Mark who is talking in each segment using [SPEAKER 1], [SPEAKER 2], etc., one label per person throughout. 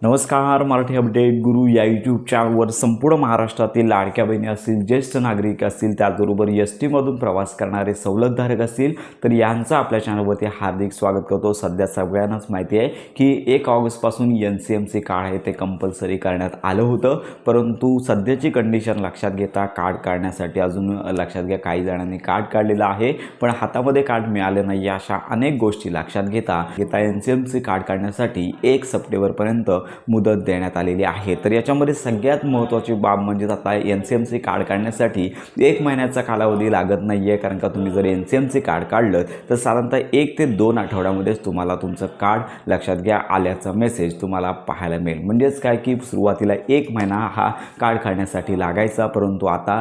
[SPEAKER 1] नमस्कार. मराठी अपडेट गुरु या यूट्यूब चॅनलवर संपूर्ण महाराष्ट्रातील लाडक्या बहिणी असतील, ज्येष्ठ नागरिक असतील, त्याचबरोबर एस टीमधून प्रवास करणारे सवलतधारक असतील तर यांचं आपल्या चॅनलवरती हार्दिक स्वागत करतो. सध्या सगळ्यांनाच माहिती आहे की 1 ऑगस्टपासून NCMC कार्ड आहे ते कंपल्सरी करण्यात आलं होतं, परंतु सध्याची कंडिशन लक्षात घेता कार्ड काढण्यासाठी अजून लक्षात घ्या काही जणांनी कार्ड काढलेलं आहे पण हातामध्ये कार्ड मिळाले नाही. अशा अनेक गोष्टी लक्षात घेता NCMC कार्ड काढण्यासाठी 1 सप्टेंबरपर्यंत मुदत देण्यात आलेली आहे. तर याच्यामध्ये सगळ्यात महत्त्वाची बाब म्हणजे आता NCMC कार्ड काढण्यासाठी 1 महिन्याचा कालावधी लागत नाही आहे, कारण का तुम्ही जर NCMC कार्ड काढलं तर साधारणतः 1 ते 2 आठवड्यामध्येच तुम्हाला तुमचं कार्ड लक्षात घ्या आल्याचा मेसेज तुम्हाला पाहायला मिळेल. म्हणजेच काय की सुरुवातीला 1 महिना हा कार्ड काढण्यासाठी लागायचा, परंतु आता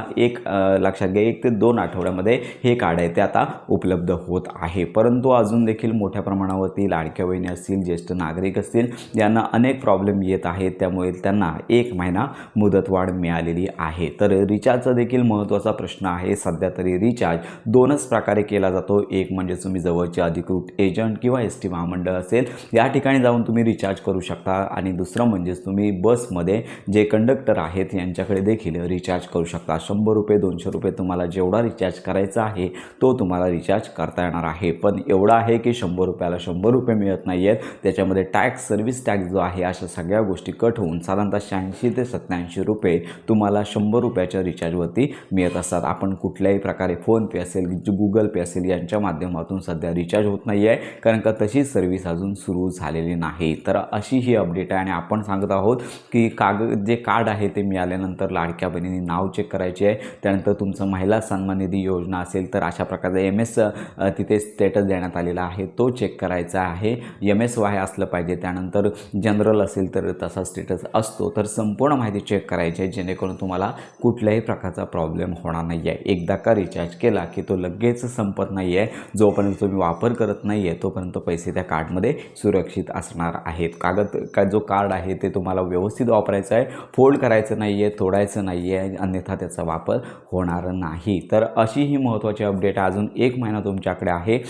[SPEAKER 1] लक्षात घ्या 1 ते 2 आठवड्यामध्ये हे कार्ड आहे ते आता उपलब्ध होत आहे. परंतु अजून देखील मोठ्या प्रमाणावरती लाडक्या बहिणी असतील, ज्येष्ठ नागरिक असतील यांना अनेक प्रॉब्लेम येत आहेत, त्यामुळे त्यांना 1 महिना मुदतवाढ मिळालेली आहे. तर रिचार्जचा देखील महत्त्वाचा प्रश्न आहे. सध्या तरी रिचार्ज 2च प्रकारे केला जातो. एक म्हणजे तुम्ही जवळचे अधिकृत एजंट किंवा ST महामंडळ असेल या ठिकाणी जाऊन तुम्ही रिचार्ज करू शकता, आणि दुसरं म्हणजे तुम्ही बसमध्ये जे कंडक्टर आहेत यांच्याकडे देखील रिचार्ज करू शकता. 100 रुपये 200 रुपये तुम्हाला जेवढा रिचार्ज करायचा आहे तो तुम्हाला रिचार्ज करता येणार आहे. पण एवढं आहे की 100 रुपयाला 100 रुपये मिळत नाही आहेत, त्याच्यामध्ये टॅक्स, सर्व्हिस टॅक्स जो आहे अशा सगळ्या गोष्टी कट होऊन साधारणतः 86 ते 87 रुपये तुम्हाला 100 रुपयाच्या रिचार्जवरती मिळत असतात. आपण कुठल्याही प्रकारे फोनपे असेल, Google पे असेल यांच्या माध्यमातून सध्या रिचार्ज होत नाही आहे, कारण का तशी सर्व्हिस अजून सुरू झालेली नाही. तर अशी ही अपडेट आहे आणि आपण सांगत आहोत की जे कार्ड आहे ते मिळाल्यानंतर लाडक्या बहिणींनी नाव चेक करायचे आहे. त्यानंतर तुमचं महिला सन्मान निधी योजना असेल तर अशा प्रकारचा MS तिथे स्टेटस देण्यात आलेला आहे तो चेक करायचा आहे. MSY असलं पाहिजे. त्यानंतर जनरल असेल तर तसा स्टेटस असतो. तर संपूर्ण माहिती चेक करायची आहे जेणेकरून तुम्हाला कुठल्याही प्रकारचा प्रॉब्लेम होणार नाही आहे. एकदा का रिचार्ज केला की तो लगेच संपत नाही आहे. जोपर्यंत तुम्ही वापर करत नाही आहे तोपर्यंत पैसे त्या कार्डमध्ये सुरक्षित असणार आहेत. जो कार्ड आहे ते तुम्हाला व्यवस्थित वापरायचं आहे, फोल्ड करायचं नाही आहे, तोडायचं नाही आहे, अन्यथा त्याचा वापर होणार नाही. तर अशी ही महत्त्वाची अपडेट अजून 1 महिना तुमच्याकडे आहे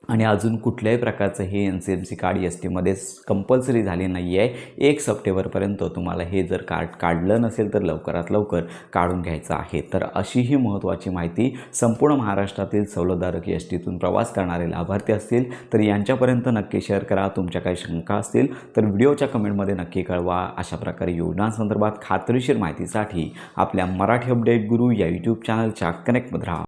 [SPEAKER 1] आणि अजून कुठल्याही प्रकारचं हे NCMC कार्ड STमध्ये कंपल्सरी झाले नाही आहे. 1 सप्टेंबरपर्यंत तुम्हाला हे जर कार्ड काढलं नसेल तर लवकरात लवकर काढून घ्यायचं आहे. तर अशी ही महत्त्वाची माहिती संपूर्ण महाराष्ट्रातील सवलतधारक STतून प्रवास करणारे लाभार्थी असतील तर यांच्यापर्यंत नक्की शेअर करा. तुमच्या काही शंका असतील तर व्हिडिओच्या कमेंटमध्ये नक्की कळवा. अशा प्रकारे योजनांसंदर्भात खात्रीशीर माहितीसाठी आपल्या मराठी अपडेट गुरु या यूट्यूब चॅनलच्या कनेक्टमध्ये राहा.